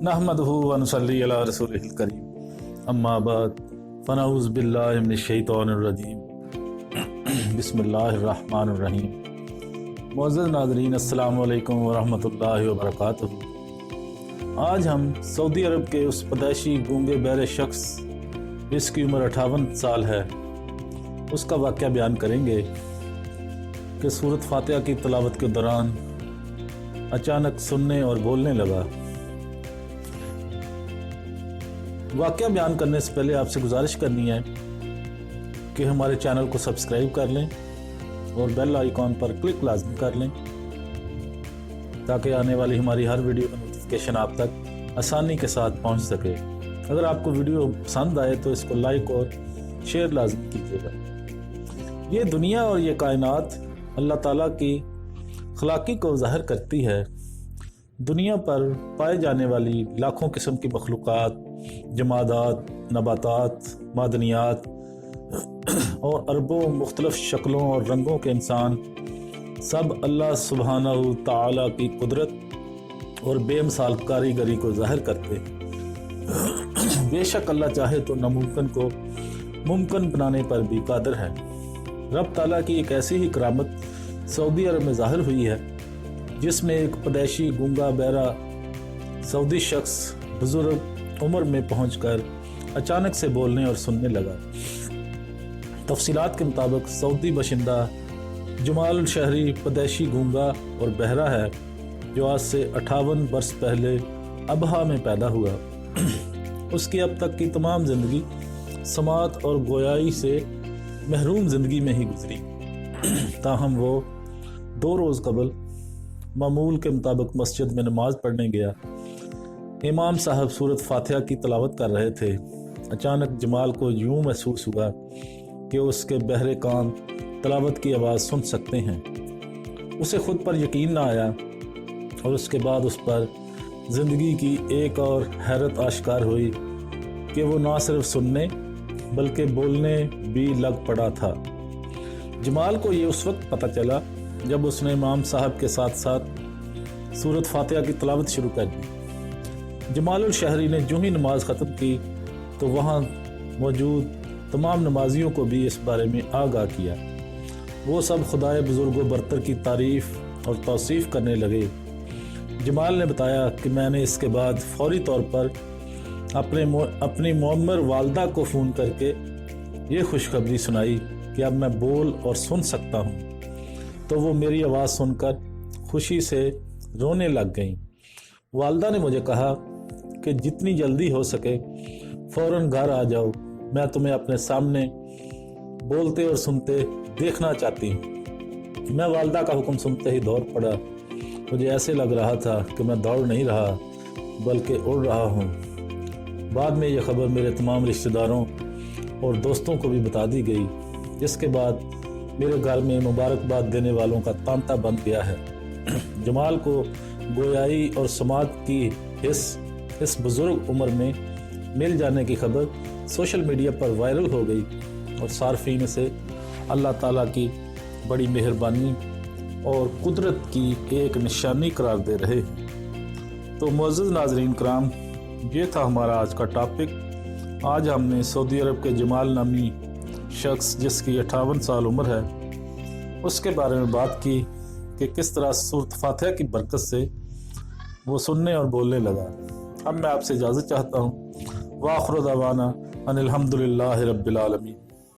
नहमदुहु व नुसल्ली अला रसूलिहिल करीम अम्मा बाद फनऊज़ बिल्लाहि मिनश शैतानिर रजीम बिस्मिल्लाहिर्रहमानिर रहीम। मुअज़्ज़ज़ नाज़रीन, अस्सलामु अलैकुम व रहमतुल्लाहि व बरकातुहू। आज हम सऊदी अरब के उस पैदाइशी गूंगे बहरे शख्स जिसकी उम्र 58 साल है उसका वाक़या बयान करेंगे कि सूरत फातिहा की तिलावत के दौरान अचानक सुनने और बोलने लगा। वाक़या बयान करने से पहले आपसे गुजारिश करनी है कि हमारे चैनल को सब्सक्राइब कर लें और बेल आइकॉन पर क्लिक लाजमी कर लें ताकि आने वाली हमारी हर वीडियो का नोटिफिकेशन आप तक आसानी के साथ पहुंच सके। अगर आपको वीडियो पसंद आए तो इसको लाइक और शेयर लाजमी कीजिएगा। ये दुनिया और ये कायनात अल्लाह ताला की खलाकी को ज़ाहिर करती है। दुनिया पर पाए जाने वाली लाखों किस्म की मखलूक़ात, जमादात, नबातात, मादनियात और अरबों मुख्तलिफ शक्लों और रंगों के इंसान सब अल्लाह सुब्हानहू तआला की कुदरत और बेमिसाल कारीगरी को ज़ाहिर करते हैं। बेशक अल्लाह चाहे तो नामुमकिन को मुमकिन बनाने पर भी कादिर है। रब ताला की एक ऐसी ही करामत सऊदी अरब में ज़ाहिर हुई है जिसमें एक पैदाइशी गूंगा बहरा सऊदी शख्स बुजुर्ग उम्र में पहुंचकर अचानक से बोलने और सुनने लगा। तफसीलात के मुताबिक सऊदी बाशिंदा जमाल शहरी पैदाइशी गूंगा और बहरा है जो आज से 58 बरस पहले अबहा में पैदा हुआ। उसकी अब तक की तमाम ज़िंदगी समात और गोयाई से महरूम ज़िंदगी में ही गुजरी। ताहम वो 2 रोज़ कबल मामूल के मुताबिक मस्जिद में नमाज पढ़ने गया। इमाम साहब सूरत फातिहा की तिलावत कर रहे थे। अचानक जमाल को यूं महसूस हुआ कि उसके बहरे कान तिलावत की आवाज़ सुन सकते हैं। उसे खुद पर यकीन ना आया और उसके बाद उस पर ज़िंदगी की एक और हैरत आश्कार हुई कि वो ना सिर्फ सुनने बल्कि बोलने भी लग पड़ा था। जमाल को ये उस वक्त पता चला जब उसने इमाम साहब के साथ साथ सूरत फातिहा की तिलावत शुरू कर दी। जमाल शहरी ने जो ही नमाज ख़त्म की तो वहाँ मौजूद तमाम नमाजियों को भी इस बारे में आगाह किया। वो सब खुदाए बुजुर्ग बरतर की तारीफ़ और तौसीफ़ करने लगे। जमाल ने बताया कि मैंने इसके बाद फौरी तौर पर अपनी मुअम्मर वालदा को फ़ोन करके ये खुशखबरी सुनाई कि अब मैं बोल और सुन सकता हूँ। तो वो मेरी आवाज़ सुनकर खुशी से रोने लग गईं। वालदा ने मुझे कहा कि जितनी जल्दी हो सके फ़ौरन घर आ जाओ, मैं तुम्हें अपने सामने बोलते और सुनते देखना चाहती हूँ। मैं वालदा का हुक्म सुनते ही दौड़ पड़ा। मुझे ऐसे लग रहा था कि मैं दौड़ नहीं रहा बल्कि उड़ रहा हूँ। बाद में यह खबर मेरे तमाम रिश्तेदारों और दोस्तों को भी बता दी गई, जिसके बाद मेरे घर में मुबारकबाद देने वालों का तांता बन गया है। जमाल को गोयाई और समात की इस बुजुर्ग उम्र में मिल जाने की खबर सोशल मीडिया पर वायरल हो गई और सार्फिन से अल्लाह ताला की बड़ी मेहरबानी और कुदरत की एक निशानी करार दे रहे हैं। तो मुअज़्ज़ज़ नाज़रीन कराम, ये था हमारा आज का टॉपिक। आज हमने सऊदी अरब के जमाल नामी शख्स जिसकी 58 साल उम्र है उसके बारे में बात की कि किस तरह सूरत फातिहा की बरकत से वो सुनने और बोलने लगा। अब मैं आपसे इजाज़त चाहता हूँ। व आखिर दअवाना अनिल हम्दुलिल्लाहि रब्बिल आलमीन।